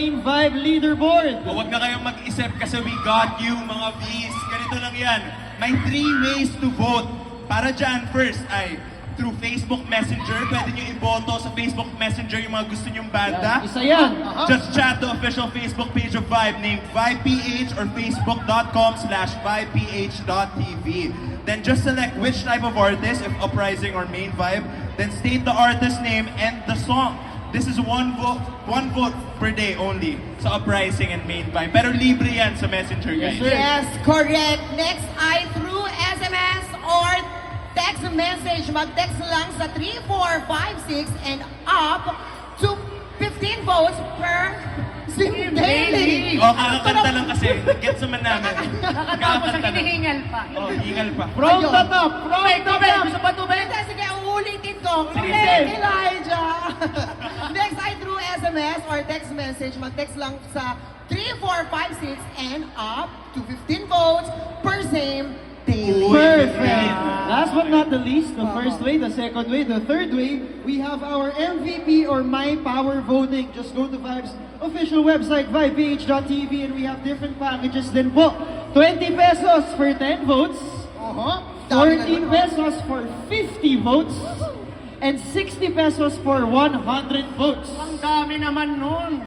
Main Vibe Leaderboard. O, wag na kayong mag-isip kasi we got you, mga Vs. Ganito lang yan. May 3 ways to vote. Para dyan, first ay through Facebook Messenger. Pwede nyo iboto sa Facebook Messenger yung mga gusto nyong banda. Isa yan. Just chat the official Facebook page of Vibe named VibePH or facebook.com/vibeph.tv. Then just select which type of artist, if Uprising or Main Vibe. Then state the artist name and the song. This is one vote per day only sa Uprising and Main Vibe. Pero libre yan sa Messenger, guys. Yes, correct. Next ay through SMS or text message. Mag-text lang sa 3456 and up to 15 votes per daily. O, kakakanta lang kasi. Gets naman namin. Nakatapos ang hinihingal pa. O, hingal pa. From the top! From the Tubig! top! Gusto pa tubig? Sige, uulitin ko. Sige, Ulit, sige. Elijah. Next ay through SMS or text message. Mag-text lang sa 3456 and up to 15 votes per same daily. Perfect! Last but not the least, the first way, the second way, the third way, we have our MVP or My Power voting. Just go to Vibe's official website, vibeph.tv, and we have different packages din po. 20 pesos for 10 votes, 14 pesos for 50 votes, and 60 pesos for 100 votes. Ang dami naman nun.